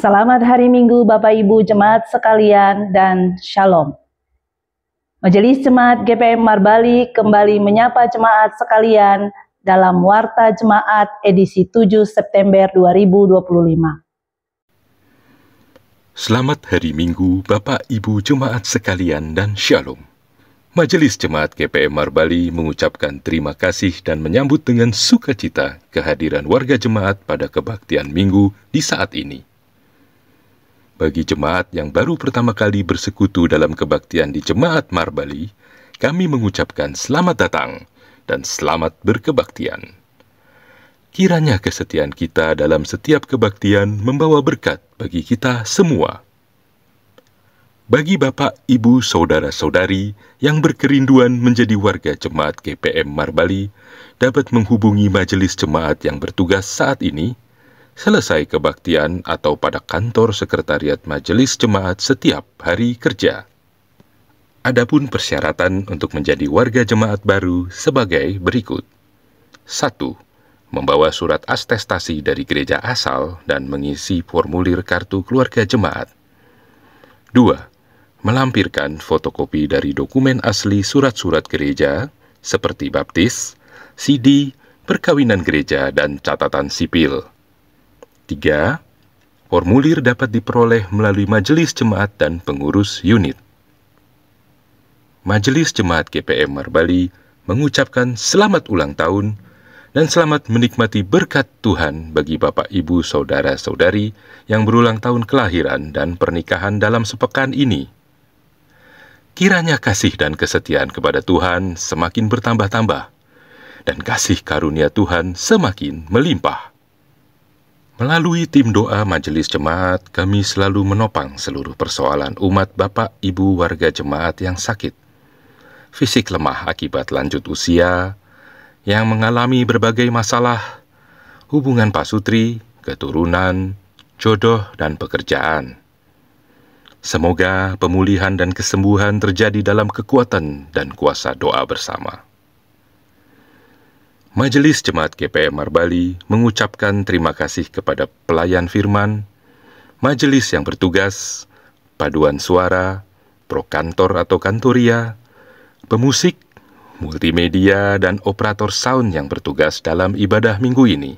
Selamat hari Minggu Bapak Ibu Jemaat sekalian dan Shalom. Majelis Jemaat GPM Marbali kembali menyapa jemaat sekalian dalam Warta Jemaat edisi 7 September 2025. Selamat hari Minggu Bapak Ibu Jemaat sekalian dan Shalom. Majelis Jemaat GPM Marbali mengucapkan terima kasih dan menyambut dengan sukacita kehadiran warga jemaat pada kebaktian Minggu di saat ini. Bagi jemaat yang baru pertama kali bersekutu dalam kebaktian di Jemaat Marbali, kami mengucapkan selamat datang dan selamat berkebaktian. Kiranya kesetiaan kita dalam setiap kebaktian membawa berkat bagi kita semua. Bagi Bapak, Ibu, Saudara-saudari yang berkerinduan menjadi warga Jemaat GPM Marbali, dapat menghubungi majelis jemaat yang bertugas saat ini, selesai kebaktian atau pada kantor sekretariat majelis jemaat setiap hari kerja. Adapun persyaratan untuk menjadi warga jemaat baru sebagai berikut. 1. Membawa surat atestasi dari gereja asal dan mengisi formulir kartu keluarga jemaat. 2. Melampirkan fotokopi dari dokumen asli surat-surat gereja seperti baptis, CD, perkawinan gereja, dan catatan sipil. 3. Formulir dapat diperoleh melalui majelis jemaat dan pengurus unit. Majelis Jemaat GPM Marbali mengucapkan selamat ulang tahun dan selamat menikmati berkat Tuhan bagi Bapak, Ibu, Saudara-saudari yang berulang tahun kelahiran dan pernikahan dalam sepekan ini. Kiranya kasih dan kesetiaan kepada Tuhan semakin bertambah-tambah dan kasih karunia Tuhan semakin melimpah. Melalui tim doa majelis jemaat, kami selalu menopang seluruh persoalan umat Bapak Ibu warga jemaat yang sakit, fisik lemah akibat lanjut usia, yang mengalami berbagai masalah, hubungan pasutri, keturunan, jodoh, dan pekerjaan. Semoga pemulihan dan kesembuhan terjadi dalam kekuatan dan kuasa doa bersama. Majelis Jemaat GPM Marbali mengucapkan terima kasih kepada pelayan firman, majelis yang bertugas, paduan suara, prokantor atau kantoria, pemusik, multimedia, dan operator sound yang bertugas dalam ibadah minggu ini.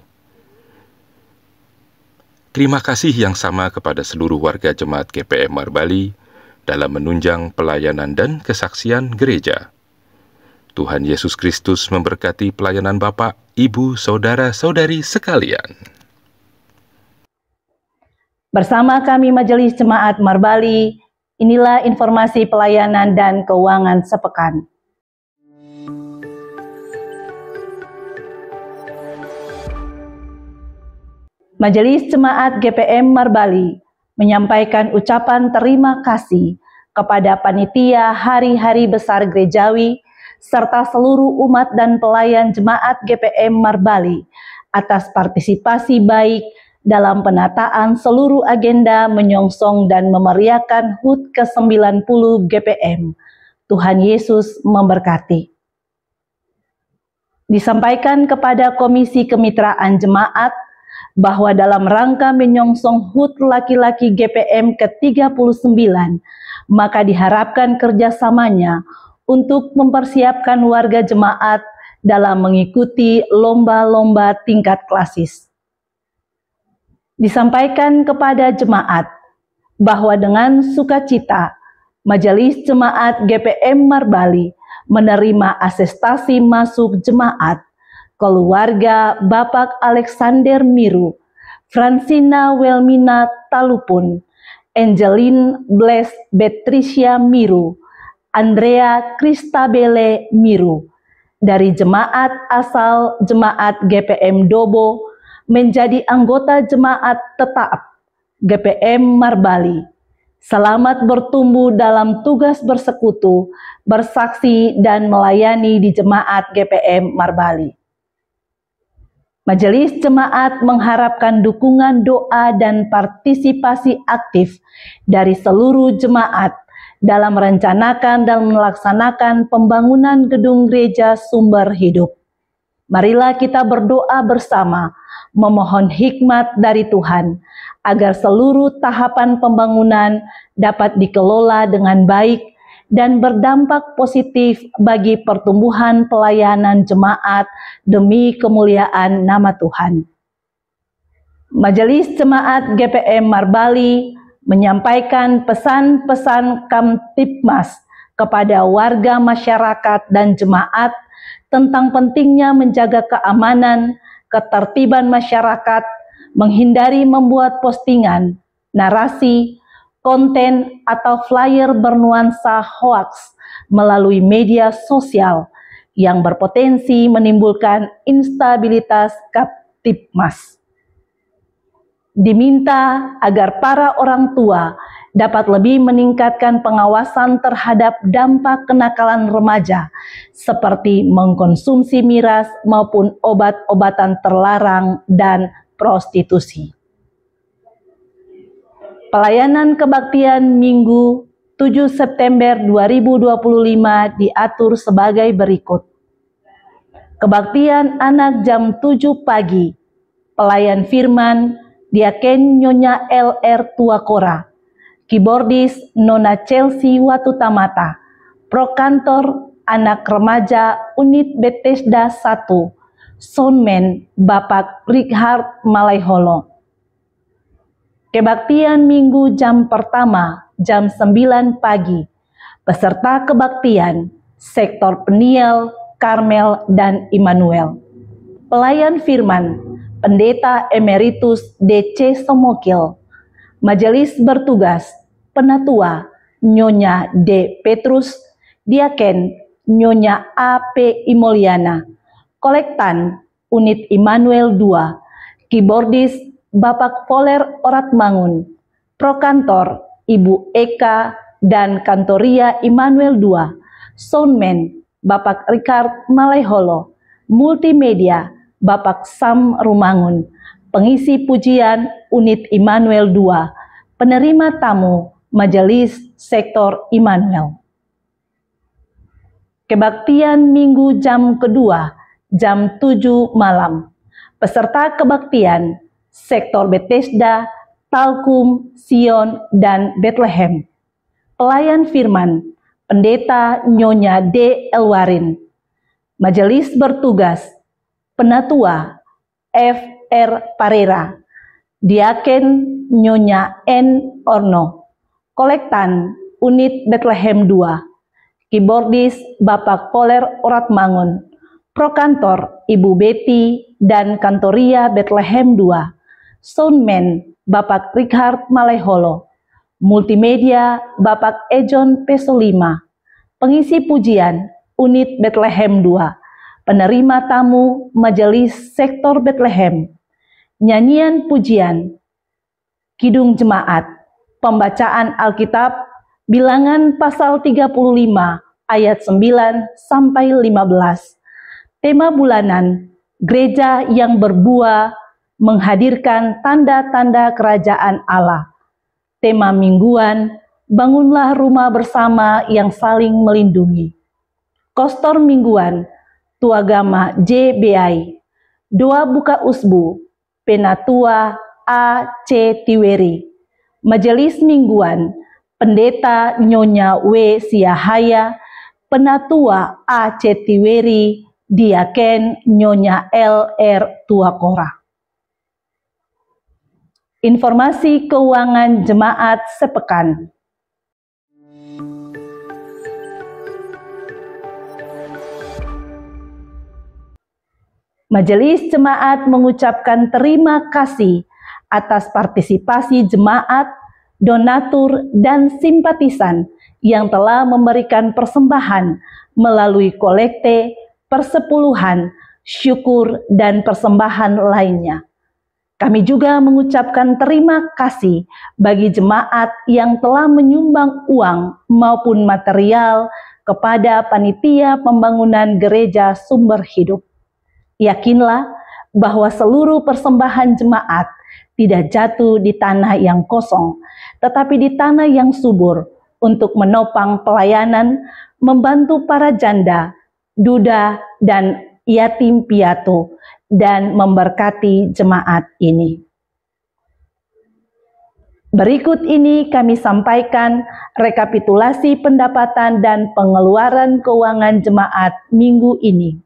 Terima kasih yang sama kepada seluruh warga Jemaat GPM Marbali dalam menunjang pelayanan dan kesaksian gereja. Tuhan Yesus Kristus memberkati pelayanan Bapak, Ibu, Saudara-saudari sekalian. Bersama kami Majelis Jemaat Marbali, inilah informasi pelayanan dan keuangan sepekan. Majelis Jemaat GPM Marbali menyampaikan ucapan terima kasih kepada panitia Hari-Hari Besar Gerejawi serta seluruh umat dan pelayan Jemaat GPM Marbali atas partisipasi baik dalam penataan seluruh agenda menyongsong dan memeriahkan HUT ke-90 GPM. Tuhan Yesus memberkati. Disampaikan kepada Komisi Kemitraan Jemaat bahwa dalam rangka menyongsong HUT laki-laki GPM ke-39, maka diharapkan kerjasamanya untuk mempersiapkan warga jemaat dalam mengikuti lomba-lomba tingkat klasis. Disampaikan kepada jemaat bahwa dengan sukacita, Majelis Jemaat GPM Marbali menerima asestasi masuk jemaat keluarga Bapak Alexander Miru, Francina Welmina Talupun, Angeline Bless Betricia Miru, Andrea Kristabele Miru, dari jemaat asal Jemaat GPM Dobo menjadi anggota jemaat tetap GPM Marbali. Selamat bertumbuh dalam tugas bersekutu, bersaksi, dan melayani di Jemaat GPM Marbali. Majelis Jemaat mengharapkan dukungan doa dan partisipasi aktif dari seluruh jemaat dalam merencanakan dan melaksanakan pembangunan gedung gereja sumber hidup. Marilah kita berdoa bersama, memohon hikmat dari Tuhan, agar seluruh tahapan pembangunan dapat dikelola dengan baik dan berdampak positif bagi pertumbuhan pelayanan jemaat demi kemuliaan nama Tuhan. Majelis Jemaat GPM Marbali menyampaikan pesan-pesan Kamtibmas kepada warga masyarakat dan jemaat tentang pentingnya menjaga keamanan, ketertiban masyarakat, menghindari membuat postingan, narasi, konten, atau flyer bernuansa hoaks melalui media sosial yang berpotensi menimbulkan instabilitas Kamtibmas. Diminta agar para orang tua dapat lebih meningkatkan pengawasan terhadap dampak kenakalan remaja, seperti mengkonsumsi miras maupun obat-obatan terlarang dan prostitusi. Pelayanan kebaktian Minggu 7 September 2025 diatur sebagai berikut. Kebaktian anak jam 7 pagi, pelayan firman Diaken Nyonya LR Tuakora, keyboardis Nona Chelsea Watutamata, prokantor anak remaja unit Bethesda 1, soundman Bapak Richard Malaiholo. Kebaktian Minggu jam pertama, jam 9 pagi, peserta kebaktian, sektor Peniel, Karmel, dan Immanuel. Pelayan firman, Pendeta Emeritus DC Somokil. Majelis bertugas, Penatua, Nyonya D. Petrus, Diaken, Nyonya A.P. Imoliana, Kolektan, Unit Immanuel 2, keyboardis Bapak Poler Oratmangun, Prokantor Ibu Eka dan Kantoria Immanuel 2, soundman Bapak Richard Malaiholo, multimedia Bapak Sam Rumangun, pengisi pujian Unit Immanuel 2, penerima tamu Majelis Sektor Immanuel. Kebaktian Minggu jam kedua, jam 7 malam. Peserta kebaktian, Sektor Bethesda, Talkum, Sion, dan Bethlehem. Pelayan firman, Pendeta Nyonya D. Elwarin. Majelis bertugas, Penatua F.R. Parera, Diaken Nyonya N. Orno, Kolektan Unit Bethlehem 2, keyboardis Bapak Poler Oratmangun, Prokantor Ibu Betty dan Kantoria Bethlehem 2, soundman Bapak Richard Malaiholo, multimedia Bapak Ejon Pesolima, pengisi pujian Unit Bethlehem 2, penerima tamu Majelis Sektor Bethlehem, nyanyian pujian, kidung jemaat, pembacaan Alkitab, Bilangan pasal 35 ayat 9 sampai 15. Tema bulanan, gereja yang berbuah menghadirkan tanda-tanda kerajaan Allah. Tema mingguan, bangunlah rumah bersama yang saling melindungi. Kostor mingguan, Tuagama JBI, Doa Buka Usbu, Penatua A.C. Tiweri. Majelis mingguan, Pendeta Nyonya W. Siahaya, Penatua A.C. Tiweri, Diaken Nyonya L.R. Tuakora. Informasi keuangan jemaat sepekan. Majelis Jemaat mengucapkan terima kasih atas partisipasi jemaat, donatur, dan simpatisan yang telah memberikan persembahan melalui kolekte, persepuluhan, syukur, dan persembahan lainnya. Kami juga mengucapkan terima kasih bagi jemaat yang telah menyumbang uang maupun material kepada Panitia Pembangunan Gereja Sumber Hidup. Yakinlah bahwa seluruh persembahan jemaat tidak jatuh di tanah yang kosong, tetapi di tanah yang subur untuk menopang pelayanan, membantu para janda, duda, dan yatim piatu, dan memberkati jemaat ini. Berikut ini kami sampaikan rekapitulasi pendapatan dan pengeluaran keuangan jemaat minggu ini.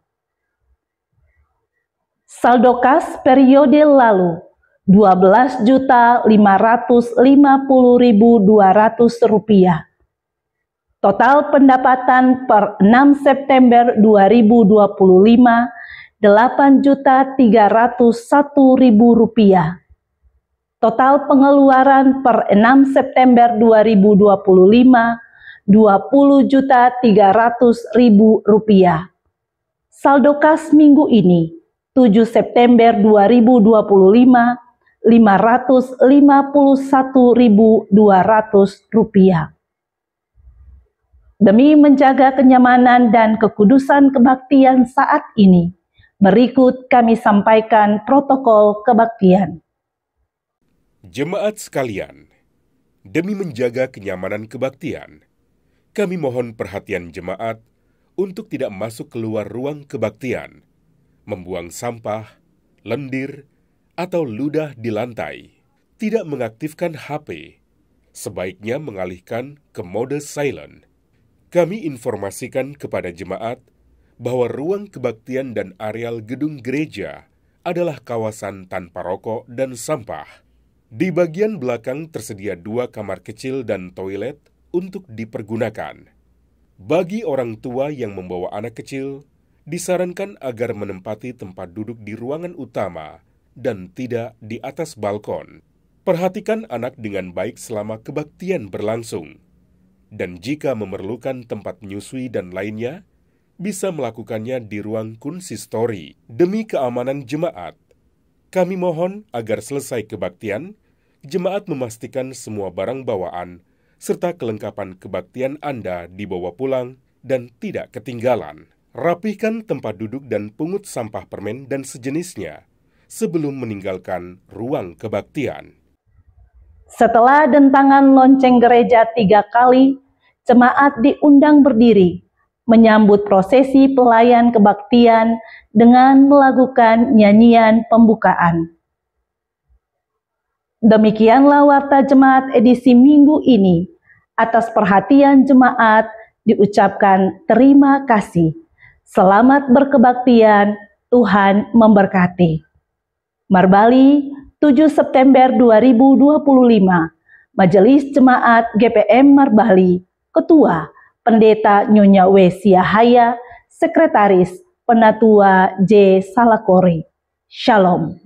Saldo kas periode lalu Rp12.550.200. Total pendapatan per 6 September 2025 Rp8.301.000. Total pengeluaran per 6 September 2025 Rp20.300.000. Saldo kas minggu ini 7 September 2025 Rp551.200. Demi menjaga kenyamanan dan kekudusan kebaktian saat ini, berikut kami sampaikan protokol kebaktian. Jemaat sekalian, demi menjaga kenyamanan kebaktian, kami mohon perhatian jemaat untuk tidak masuk keluar ruang kebaktian, membuang sampah, lendir, atau ludah di lantai, tidak mengaktifkan HP, sebaiknya mengalihkan ke mode silent. Kami informasikan kepada jemaat bahwa ruang kebaktian dan areal gedung gereja adalah kawasan tanpa rokok dan sampah. Di bagian belakang tersedia 2 kamar kecil dan toilet untuk dipergunakan. Bagi orang tua yang membawa anak kecil, disarankan agar menempati tempat duduk di ruangan utama dan tidak di atas balkon. Perhatikan anak dengan baik selama kebaktian berlangsung. Dan jika memerlukan tempat menyusui dan lainnya, bisa melakukannya di ruang konsistori. Demi keamanan jemaat, kami mohon agar selesai kebaktian, jemaat memastikan semua barang bawaan serta kelengkapan kebaktian Anda dibawa pulang dan tidak ketinggalan. Rapihkan tempat duduk dan pungut sampah permen dan sejenisnya sebelum meninggalkan ruang kebaktian. Setelah dentangan lonceng gereja 3 kali, jemaat diundang berdiri menyambut prosesi pelayan kebaktian dengan melakukan nyanyian pembukaan. Demikianlah warta jemaat edisi minggu ini. Atas perhatian jemaat diucapkan terima kasih. Selamat berkebaktian, Tuhan memberkati. Marbali, 7 September 2025, Majelis Jemaat GPM Marbali, Ketua Pendeta Nyonya W. Siahaya, Sekretaris Penatua J. Salakore. Shalom.